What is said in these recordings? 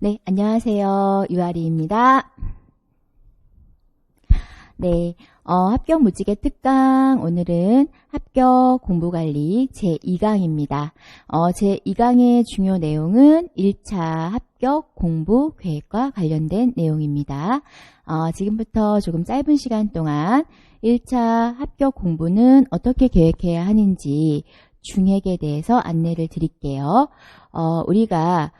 네, 안녕하세요. 유아리입니다. 네, 합격 무지개 특강 오늘은 합격 공부관리 제2강입니다. 제2강의 중요 내용은 1차 합격 공부 계획과 관련된 내용입니다. 지금부터 조금 짧은 시간 동안 1차 합격 공부는 어떻게 계획해야 하는지 중핵에 대해서 안내를 드릴게요. 우리가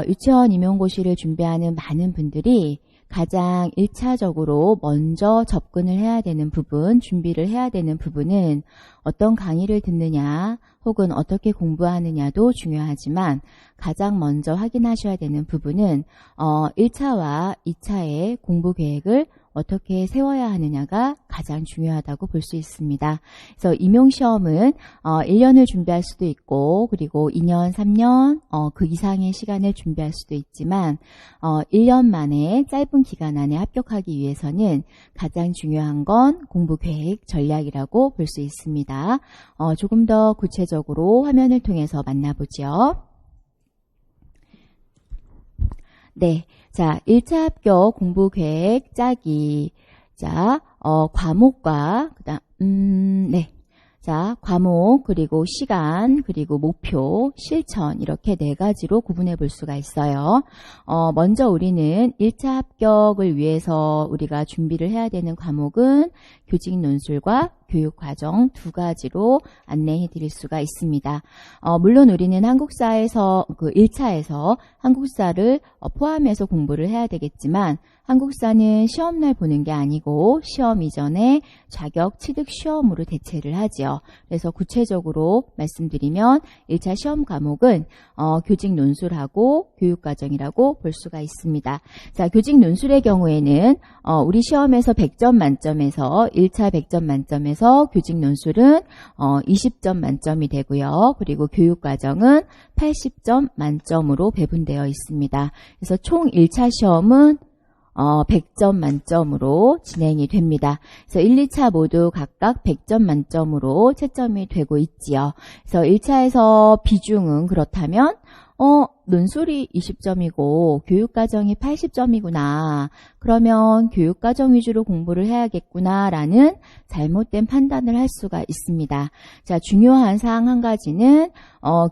유치원 임용고시를 준비하는 많은 분들이 가장 1차적으로 먼저 접근을 해야 되는 부분, 준비를 해야 되는 부분은 어떤 강의를 듣느냐 혹은 어떻게 공부하느냐도 중요하지만 가장 먼저 확인하셔야 되는 부분은 1차와 2차의 공부 계획을 어떻게 세워야 하느냐가 가장 중요하다고 볼 수 있습니다. 그래서 임용시험은 1년을 준비할 수도 있고 그리고 2년, 3년 그 이상의 시간을 준비할 수도 있지만 1년 만에 짧은 기간 안에 합격하기 위해서는 가장 중요한 건 공부 계획 전략이라고 볼 수 있습니다. 조금 더 구체적으로 화면을 통해서 만나보죠. 네. 자, 1차 합격 공부 계획 짜기. 자, 과목과, 네. 자, 과목, 그리고 시간, 그리고 목표, 실천, 이렇게 네 가지로 구분해 볼 수가 있어요. 먼저 우리는 1차 합격을 위해서 우리가 준비를 해야 되는 과목은 교직 논술과 교육과정 두 가지로 안내해 드릴 수가 있습니다. 물론 우리는 한국사에서 1차에서 한국사를 포함해서 공부를 해야 되겠지만 한국사는 시험날 보는 게 아니고 시험 이전에 자격 취득 시험으로 대체를 하지요. 그래서 구체적으로 말씀드리면 1차 시험 과목은 교직 논술하고 교육과정이라고 볼 수가 있습니다. 자, 교직 논술의 경우에는 우리 시험에서 100점 만점에서 1차 100점 만점에서 교직 논술은 20점 만점이 되고요. 그리고 교육과정은 80점 만점으로 배분되어 있습니다. 그래서 총 1차 시험은 100점 만점으로 진행이 됩니다. 그래서 1, 2차 모두 각각 100점 만점으로 채점이 되고 있지요. 그래서 1차에서 비중은 그렇다면 논술이 20점이고 교육과정이 80점이구나. 그러면 교육과정 위주로 공부를 해야겠구나라는 잘못된 판단을 할 수가 있습니다. 자, 중요한 사항 한 가지는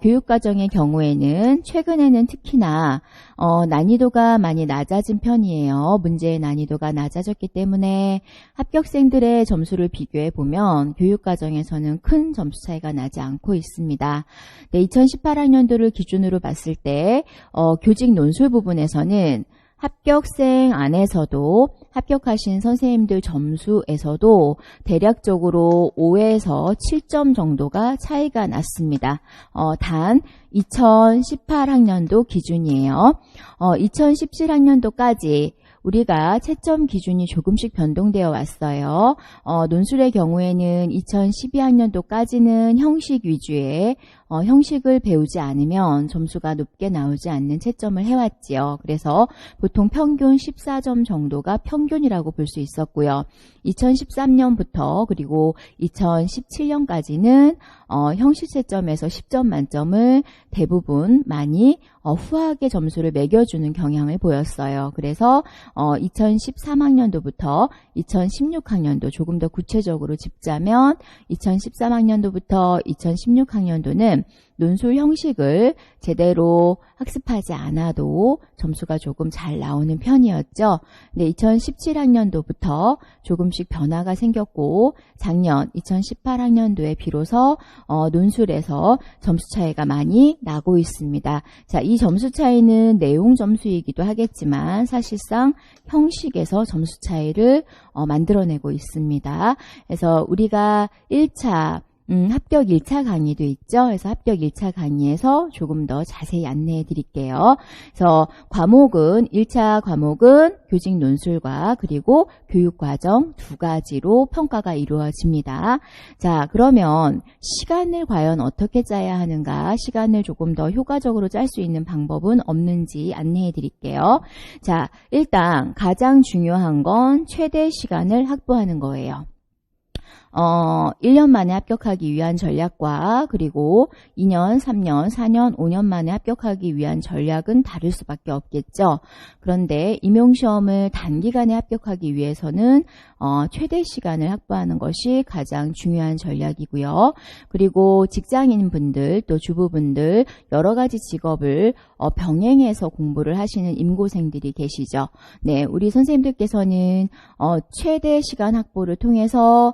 교육과정의 경우에는 최근에는 특히나 난이도가 많이 낮아진 편이에요. 문제의 난이도가 낮아졌기 때문에 합격생들의 점수를 비교해 보면 교육과정에서는 큰 점수 차이가 나지 않고 있습니다. 네, 2018학년도를 기준으로 봤을 때 교직 논술 부분에서는 합격생 안에서도 합격하신 선생님들 점수에서도 대략적으로 5에서 7점 정도가 차이가 났습니다. 단 2018학년도 기준이에요. 2017학년도까지 우리가 채점 기준이 조금씩 변동되어 왔어요. 논술의 경우에는 2012학년도까지는 형식 위주의 형식을 배우지 않으면 점수가 높게 나오지 않는 채점을 해왔지요. 그래서 보통 평균 14점 정도가 평균이라고 볼 수 있었고요. 2013년부터 그리고 2017년까지는 형식 채점에서 10점 만점을 대부분 많이 후하게 점수를 매겨주는 경향을 보였어요. 그래서 2013학년도부터 2016학년도 조금 더 구체적으로 짚자면 2013학년도부터 2016학년도는 논술 형식을 제대로 학습하지 않아도 점수가 조금 잘 나오는 편이었죠. 근데 2017학년도부터 조금씩 변화가 생겼고 작년 2018학년도에 비로소 논술에서 점수 차이가 많이 나고 있습니다. 자, 이 점수 차이는 내용 점수이기도 하겠지만 사실상 형식에서 점수 차이를 만들어내고 있습니다. 그래서 우리가 1차 합격 1차 강의도 있죠. 그래서 합격 1차 강의에서 조금 더 자세히 안내해 드릴게요. 그래서 과목은 1차 과목은 교직 논술과 그리고 교육과정 두 가지로 평가가 이루어집니다. 자, 그러면 시간을 과연 어떻게 짜야 하는가? 시간을 조금 더 효과적으로 짤 수 있는 방법은 없는지 안내해 드릴게요. 자, 일단 가장 중요한 건 최대 시간을 확보하는 거예요. 1년 만에 합격하기 위한 전략과 그리고 2년, 3년, 4년, 5년 만에 합격하기 위한 전략은 다를 수밖에 없겠죠. 그런데 임용시험을 단기간에 합격하기 위해서는 최대 시간을 확보하는 것이 가장 중요한 전략이고요. 그리고 직장인분들 또 주부분들 여러 가지 직업을 병행해서 공부를 하시는 임고생들이 계시죠. 네, 우리 선생님들께서는 최대 시간 확보를 통해서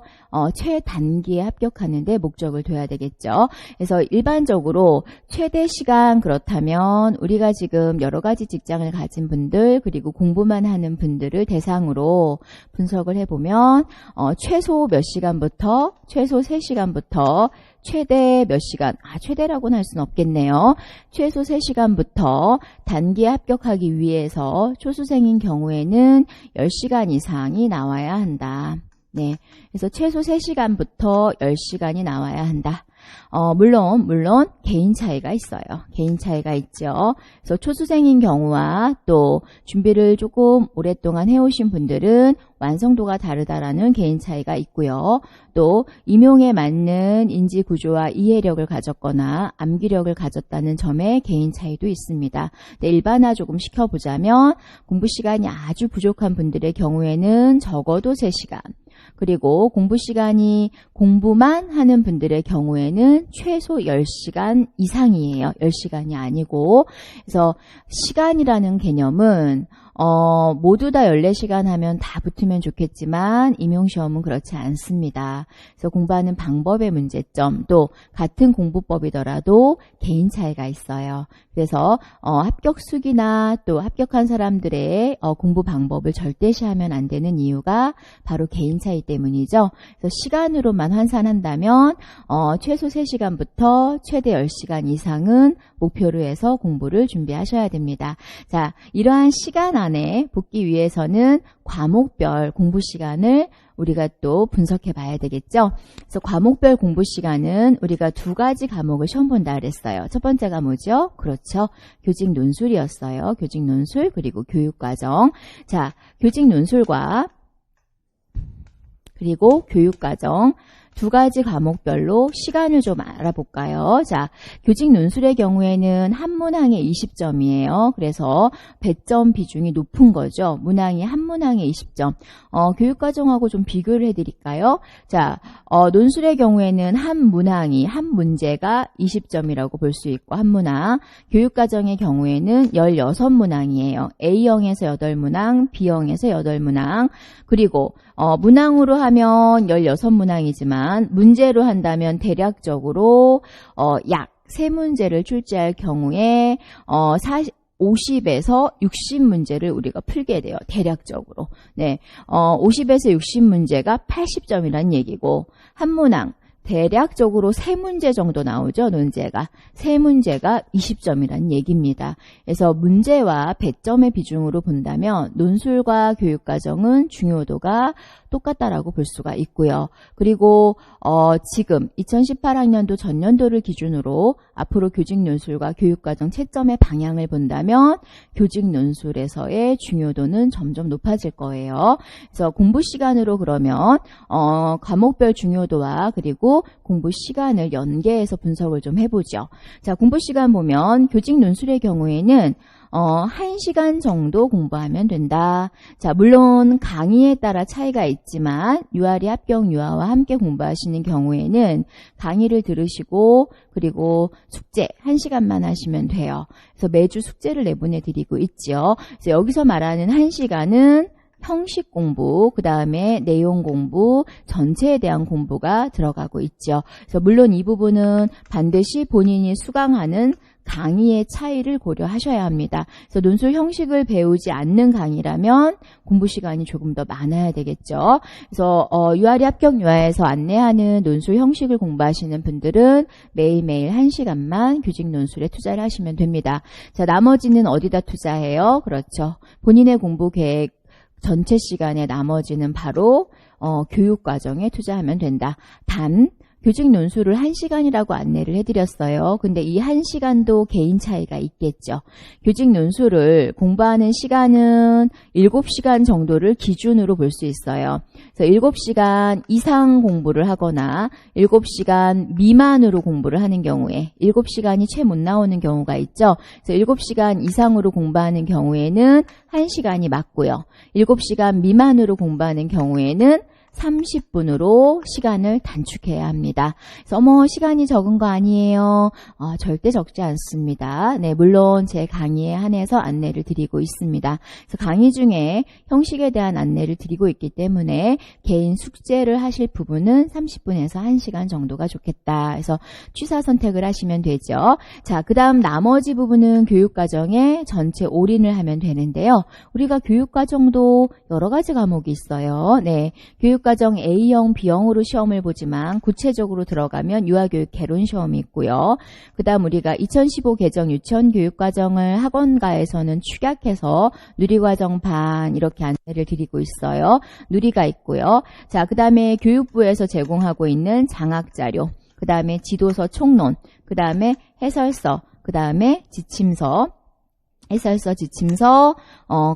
최단기에 합격하는 데 목적을 둬야 되겠죠. 그래서 일반적으로 최대 시간 그렇다면 우리가 지금 여러 가지 직장을 가진 분들 그리고 공부만 하는 분들을 대상으로 분석을 해보면 최소 몇 시간부터 최소 3시간부터 최대 몇 시간, 최대라고는 할 수는 없겠네요. 최소 3시간부터 단기에 합격하기 위해서 초수생인 경우에는 10시간 이상이 나와야 한다. 네, 그래서 최소 3시간부터 10시간이 나와야 한다. 물론 개인 차이가 있어요. 개인 차이가 있죠. 그래서 초수생인 경우와 또 준비를 조금 오랫동안 해오신 분들은 완성도가 다르다라는 개인 차이가 있고요. 또 임용에 맞는 인지 구조와 이해력을 가졌거나 암기력을 가졌다는 점에 개인 차이도 있습니다. 근데 일반화 조금 시켜보자면 공부 시간이 아주 부족한 분들의 경우에는 적어도 3시간 그리고 공부 시간이 공부만 하는 분들의 경우에는 최소 10시간 이상이에요. 10시간이 아니고. 그래서 시간이라는 개념은 모두 다 14시간 하면 다 붙으면 좋겠지만 임용시험은 그렇지 않습니다. 그래서 공부하는 방법의 문제점 또 같은 공부법이더라도 개인 차이가 있어요. 그래서 합격 수기나 또 합격한 사람들의 공부 방법을 절대시하면 안 되는 이유가 바로 개인 차이 때문이죠. 그래서 시간으로만 환산한다면 최소 3시간부터 최대 10시간 이상은 목표로 해서 공부를 준비하셔야 됩니다. 자, 이러한 시간 안에 붙기 위해서는 과목별 공부 시간을 우리가 또 분석해 봐야 되겠죠. 그래서 과목별 공부 시간은 우리가 2가지 과목을 시험 본다 그랬어요. 첫 번째가 뭐죠? 그렇죠. 교직 논술이었어요. 교직 논술 그리고 교육과정. 자, 교직 논술과 그리고 교육과정 2가지 과목별로 시간을 좀 알아볼까요? 자, 교직 논술의 경우에는 한 문항에 20점이에요. 그래서 100점 비중이 높은 거죠. 문항이 한 문항에 20점. 교육과정하고 좀 비교를 해드릴까요? 자, 논술의 경우에는 한 문항이 한 문제가 20점이라고 볼 수 있고 한 문항. 교육과정의 경우에는 16문항이에요. A형에서 8문항, B형에서 8문항. 그리고 문항으로 하면 16문항이지만 문제로 한다면 대략적으로 약 3문제를 출제할 경우에 50에서 60문제를 우리가 풀게 돼요. 대략적으로. 네, 50에서 60문제가 80점이란 얘기고 한 문항 대략적으로 3문제 정도 나오죠. 논제가. 3문제가 20점이란 얘기입니다. 그래서 문제와 100점의 비중으로 본다면 논술과 교육과정은 중요도가 똑같다라고 볼 수가 있고요. 그리고 지금 2018학년도 전년도를 기준으로 앞으로 교직 논술과 교육과정 채점의 방향을 본다면 교직 논술에서의 중요도는 점점 높아질 거예요. 그래서 공부 시간으로 그러면 과목별 중요도와 그리고 공부 시간을 연계해서 분석을 좀 해보죠. 자, 공부 시간 보면 교직 논술의 경우에는 1시간 정도 공부하면 된다. 자, 물론 강의에 따라 차이가 있지만 유아리 합격 유아와 함께 공부하시는 경우에는 강의를 들으시고 그리고 숙제 1시간만 하시면 돼요. 그래서 매주 숙제를 내보내 드리고 있죠. 그래서 여기서 말하는 1시간은 형식 공부, 그 다음에 내용 공부, 전체에 대한 공부가 들어가고 있죠. 그래서 물론 이 부분은 반드시 본인이 수강하는 강의의 차이를 고려하셔야 합니다. 그래서 논술 형식을 배우지 않는 강의라면 공부 시간이 조금 더 많아야 되겠죠. 그래서 유아리 합격 유아에서 안내하는 논술 형식을 공부하시는 분들은 매일매일 1시간만 교직 논술에 투자를 하시면 됩니다. 자, 나머지는 어디다 투자해요? 그렇죠. 본인의 공부 계획 전체 시간에 나머지는 바로 교육과정에 투자하면 된다. 단 교직 논술을 1시간이라고 안내를 해드렸어요. 근데 이 1시간도 개인 차이가 있겠죠. 교직 논술을 공부하는 시간은 7시간 정도를 기준으로 볼 수 있어요. 그래서 7시간 이상 공부를 하거나 7시간 미만으로 공부를 하는 경우에 7시간이 채 못 나오는 경우가 있죠. 그래서 7시간 이상으로 공부하는 경우에는 1시간이 맞고요. 7시간 미만으로 공부하는 경우에는 30분으로 시간을 단축해야 합니다. 그래서 시간이 적은 거 아니에요? 절대 적지 않습니다. 네, 물론 제 강의에 한해서 안내를 드리고 있습니다. 그래서 강의 중에 형식에 대한 안내를 드리고 있기 때문에 개인 숙제를 하실 부분은 30분에서 1시간 정도가 좋겠다. 그래서 취사 선택을 하시면 되죠. 자, 그 다음 나머지 부분은 교육과정에 전체 올인을 하면 되는데요. 우리가 교육과정도 여러 가지 과목이 있어요. 네, 교육과정 A형, B형으로 시험을 보지만 구체적으로 들어가면 유아교육 개론 시험이 있고요. 그 다음 우리가 2015 개정 유치원 교육과정을 학원가에서는 축약해서 누리과정 반 이렇게 안내를 드리고 있어요. 누리가 있고요. 자, 그 다음에 교육부에서 제공하고 있는 장학자료, 그 다음에 지도서 총론, 그 다음에 해설서, 그 다음에 지침서, 해설서, 지침서,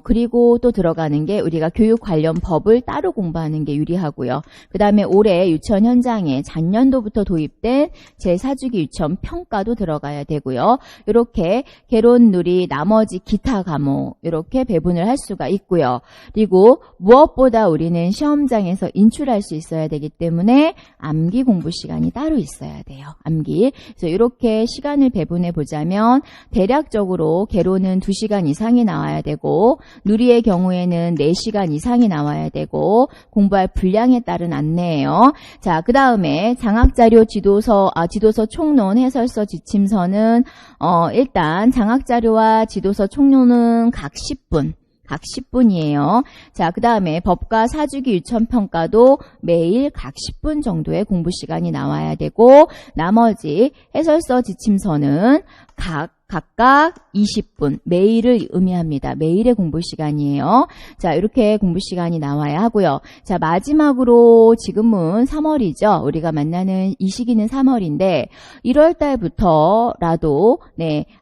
그리고 또 들어가는 게 우리가 교육 관련 법을 따로 공부하는 게 유리하고요. 그 다음에 올해 유치원 현장에 작년도부터 도입된 제4주기 유치원 평가도 들어가야 되고요. 이렇게 개론, 누리, 나머지 기타 과목 이렇게 배분을 할 수가 있고요. 그리고 무엇보다 우리는 시험장에서 인출할 수 있어야 되기 때문에 암기 공부 시간이 따로 있어야 돼요. 암기. 그래서 이렇게 시간을 배분해 보자면 대략적으로 개론은 2시간 이상이 나와야 되고 누리의 경우에는 4시간 이상이 나와야 되고 공부할 분량에 따른 안내예요. 자, 그 다음에 장학자료, 지도서 총론, 해설서, 지침서는 일단 장학자료와 지도서 총론은 각 10분이에요. 자, 그 다음에 법과 4주기 유치원평가도 매일 각 10분 정도의 공부 시간이 나와야 되고 나머지 해설서, 지침서는 각각 20분, 매일을 의미합니다. 매일의 공부 시간이에요. 자, 이렇게 공부 시간이 나와야 하고요. 자, 마지막으로 지금은 3월이죠. 우리가 만나는 이 시기는 3월인데 1월 달부터라도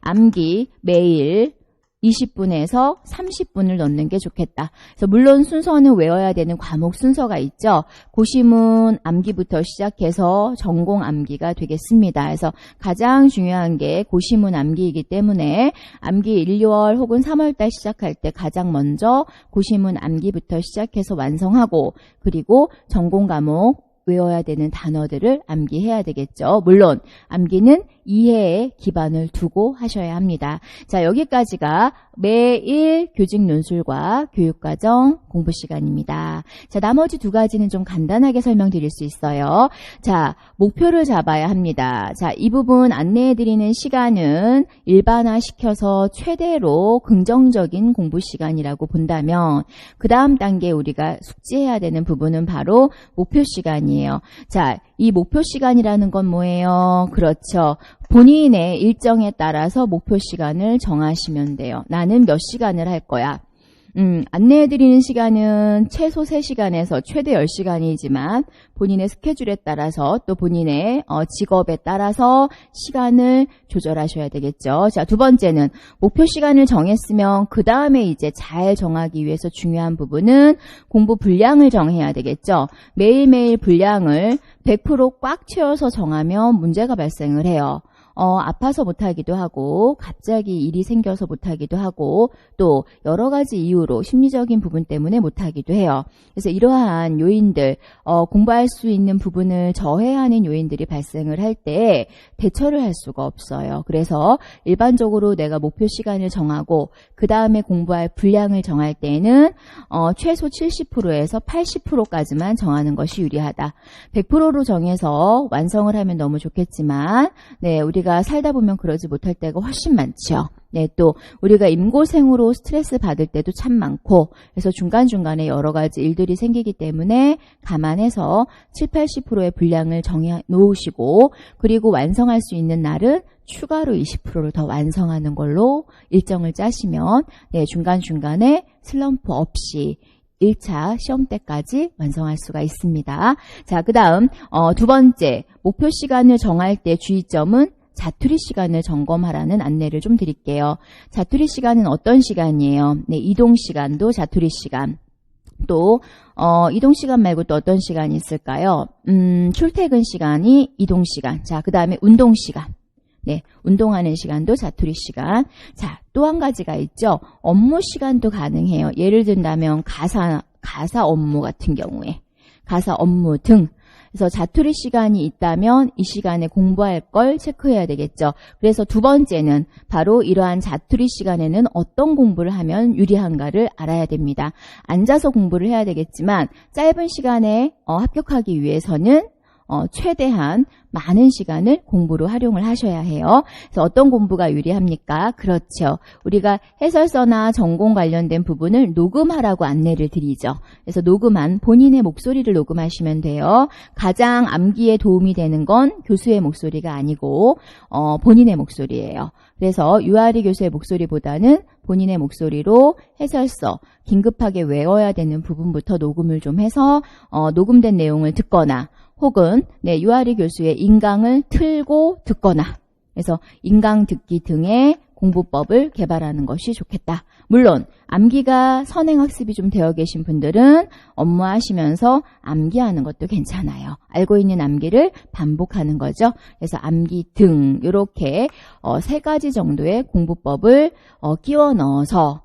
암기 매일 20분에서 30분을 넣는 게 좋겠다. 그래서 물론 순서는 외워야 되는 과목 순서가 있죠. 고시문 암기부터 시작해서 전공 암기가 되겠습니다. 그래서 가장 중요한 게 고시문 암기이기 때문에 암기 1, 2월 혹은 3월달 시작할 때 가장 먼저 고시문 암기부터 시작해서 완성하고 그리고 전공 과목 외워야 되는 단어들을 암기해야 되겠죠. 물론 암기는 이해에 기반을 두고 하셔야 합니다. 자, 여기까지가 매일 교직 논술과 교육과정 공부 시간입니다. 자, 나머지 두 가지는 좀 간단하게 설명드릴 수 있어요. 자, 목표를 잡아야 합니다. 자, 이 부분 안내해드리는 시간은 일반화시켜서 최대로 긍정적인 공부 시간이라고 본다면 그 다음 단계 우리가 숙지해야 되는 부분은 바로 목표 시간이에요. 자, 이 목표 시간이라는 건 뭐예요? 그렇죠. 본인의 일정에 따라서 목표 시간을 정하시면 돼요. 나는 몇 시간을 할 거야. 안내해드리는 시간은 최소 3시간에서 최대 10시간이지만 본인의 스케줄에 따라서 또 본인의 직업에 따라서 시간을 조절하셔야 되겠죠. 자, 두 번째는 목표 시간을 정했으면 그 다음에 이제 잘 정하기 위해서 중요한 부분은 공부 분량을 정해야 되겠죠. 매일매일 분량을 100% 꽉 채워서 정하면 문제가 발생을 해요. 아파서 못하기도 하고 갑자기 일이 생겨서 못하기도 하고 또 여러 가지 이유로 심리적인 부분 때문에 못하기도 해요. 그래서 이러한 요인들 공부할 수 있는 부분을 저해하는 요인들이 발생을 할 때 대처를 할 수가 없어요. 그래서 일반적으로 내가 목표 시간을 정하고 그 다음에 공부할 분량을 정할 때는 최소 70%에서 80%까지만 정하는 것이 유리하다. 100%로 정해서 완성을 하면 너무 좋겠지만 우리가 살다 보면 그러지 못할 때가 훨씬 많죠. 또 우리가 임고생으로 스트레스 받을 때도 참 많고 그래서 중간중간에 여러 가지 일들이 생기기 때문에 감안해서 7, 80%의 분량을 정해 놓으시고 그리고 완성할 수 있는 날은 추가로 20%를 더 완성하는 걸로 일정을 짜시면 중간중간에 슬럼프 없이 1차 시험 때까지 완성할 수가 있습니다. 자, 그 다음 두 번째, 목표 시간을 정할 때 주의점은 자투리 시간을 점검하라는 안내를 좀 드릴게요. 자투리 시간은 어떤 시간이에요? 네, 이동 시간도 자투리 시간. 또 이동 시간 말고 또 어떤 시간이 있을까요? 출퇴근 시간이 이동 시간. 자, 그 다음에 운동 시간. 네, 운동하는 시간도 자투리 시간. 자, 또 한 가지가 있죠. 업무 시간도 가능해요. 예를 든다면 가사 업무 같은 경우에 가사 업무 등. 그래서 자투리 시간이 있다면 이 시간에 공부할 걸 체크해야 되겠죠. 그래서 두 번째는 바로 이러한 자투리 시간에는 어떤 공부를 하면 유리한가를 알아야 됩니다. 앉아서 공부를 해야 되겠지만 짧은 시간에 합격하기 위해서는 최대한 많은 시간을 공부로 활용을 하셔야 해요. 그래서 어떤 공부가 유리합니까? 그렇죠. 우리가 해설서나 전공 관련된 부분을 녹음하라고 안내를 드리죠. 그래서 녹음한 본인의 목소리를 녹음하시면 돼요. 가장 암기에 도움이 되는 건 교수의 목소리가 아니고 본인의 목소리예요. 그래서 유아리 교수의 목소리보다는 본인의 목소리로 해설서, 긴급하게 외워야 되는 부분부터 녹음을 좀 해서 녹음된 내용을 듣거나 혹은 유아리 교수의 인강을 틀고 듣거나 그래서 인강 듣기 등의 공부법을 개발하는 것이 좋겠다. 물론 암기가 선행학습이 좀 되어 계신 분들은 업무하시면서 암기하는 것도 괜찮아요. 알고 있는 암기를 반복하는 거죠. 그래서 암기 등 이렇게 세 가지 정도의 공부법을 끼워 넣어서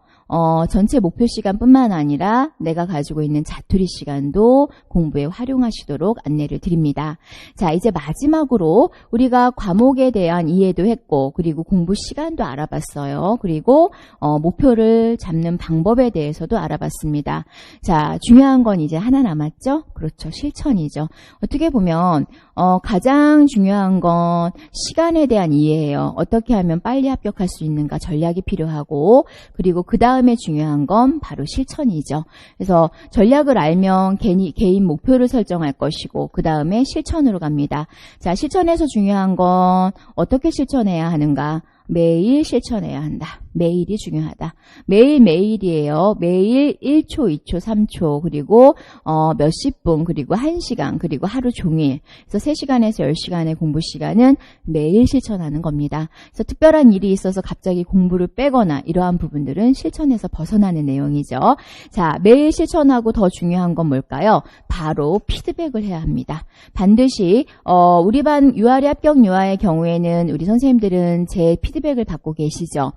전체 목표 시간뿐만 아니라 내가 가지고 있는 자투리 시간도 공부에 활용하시도록 안내를 드립니다. 자, 이제 마지막으로 우리가 과목에 대한 이해도 했고 그리고 공부 시간도 알아봤어요. 그리고 목표를 잡는 방법에 대해서도 알아봤습니다. 자, 중요한 건 이제 하나 남았죠? 그렇죠. 실천이죠. 어떻게 보면 가장 중요한 건 시간에 대한 이해예요. 어떻게 하면 빨리 합격할 수 있는가 전략이 필요하고 그리고 그 다음에 중요한 건 바로 실천이죠. 그래서 전략을 알면 개인 목표를 설정할 것이고 그 다음에 실천으로 갑니다. 자, 실천에서 중요한 건 어떻게 실천해야 하는가? 매일 실천해야 한다. 매일이 중요하다. 매일이에요. 매일 1초, 2초, 3초 그리고 몇십 분 그리고 1시간 그리고 하루 종일. 그래서 3시간에서 10시간의 공부 시간은 매일 실천하는 겁니다. 그래서 특별한 일이 있어서 갑자기 공부를 빼거나 이러한 부분들은 실천에서 벗어나는 내용이죠. 자, 매일 실천하고 더 중요한 건 뭘까요? 바로 피드백을 해야 합니다. 반드시 우리 반 유아리 합격 유아의 경우에는 우리 선생님들은 제 피드백을 받고 계시죠.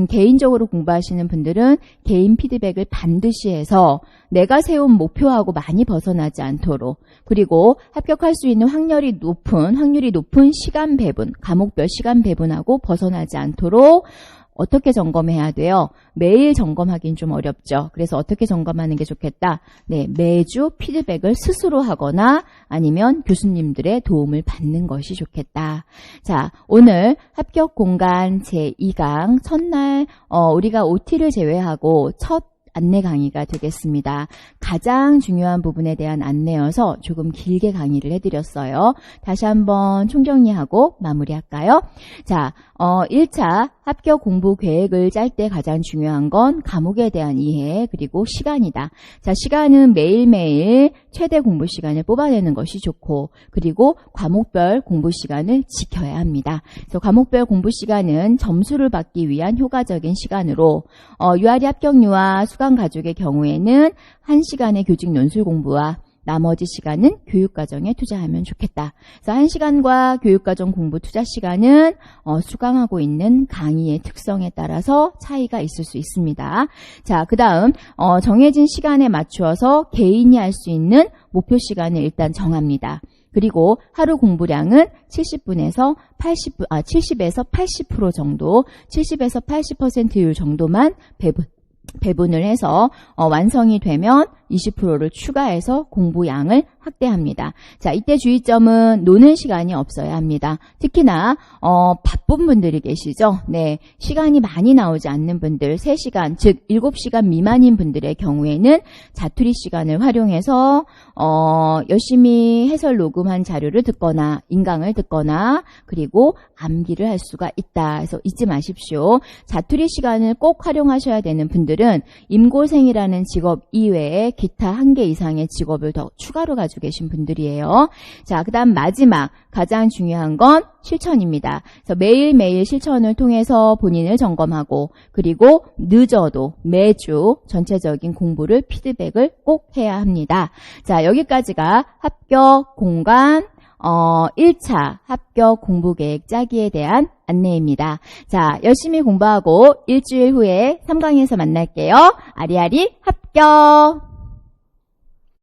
개인적으로 공부하시는 분들은 개인 피드백을 반드시 해서 내가 세운 목표하고 많이 벗어나지 않도록 그리고 합격할 수 있는 확률이 높은 시간 배분, 과목별 시간 배분하고 벗어나지 않도록 어떻게 점검해야 돼요? 매일 점검하기는 좀 어렵죠. 그래서 어떻게 점검하는 게 좋겠다? 네, 매주 피드백을 스스로 하거나 아니면 교수님들의 도움을 받는 것이 좋겠다. 자, 오늘 합격 공간 제2강 첫날 우리가 OT를 제외하고 첫 안내 강의가 되겠습니다. 가장 중요한 부분에 대한 안내여서 조금 길게 강의를 해드렸어요. 다시 한번 총정리하고 마무리할까요? 자, 1차 합격 공부 계획을 짤 때 가장 중요한 건 과목에 대한 이해 그리고 시간이다. 자, 시간은 매일매일 최대 공부 시간을 뽑아내는 것이 좋고 그리고 과목별 공부 시간을 지켜야 합니다. 그래서 과목별 공부 시간은 점수를 받기 위한 효과적인 시간으로 유아리 합격 유아 수강 가족의 경우에는 1시간의 교직 논술 공부와 나머지 시간은 교육과정에 투자하면 좋겠다. 그래서 1시간과 교육과정 공부 투자 시간은 수강하고 있는 강의의 특성에 따라서 차이가 있을 수 있습니다. 자, 그 다음 정해진 시간에 맞추어서 개인이 할 수 있는 목표 시간을 일단 정합니다. 그리고 하루 공부량은 70에서 80% 정도, 70에서 80%율 정도만 배분을 해서 완성이 되면 20%를 추가해서 공부량을 확대합니다. 자, 이때 주의점은 노는 시간이 없어야 합니다. 특히나 바쁜 분들이 계시죠. 네, 시간이 많이 나오지 않는 분들, 3시간, 즉 7시간 미만인 분들의 경우에는 자투리 시간을 활용해서 열심히 해설 녹음한 자료를 듣거나 인강을 듣거나 그리고 암기를 할 수가 있다. 그래서 잊지 마십시오. 자투리 시간을 꼭 활용하셔야 되는 분들은 임고생이라는 직업 이외에 기타 1개 이상의 직업을 더 추가로 가지고 계신 분들이에요. 자, 그 다음 마지막 가장 중요한 건 실천입니다. 그래서 매일매일 실천을 통해서 본인을 점검하고 그리고 늦어도 매주 전체적인 공부를 피드백을 꼭 해야 합니다. 자, 여기까지가 합격 공간 1차 합격 공부계획 짜기에 대한 안내입니다. 자, 열심히 공부하고 일주일 후에 3강에서 만날게요. 아리아리 합격!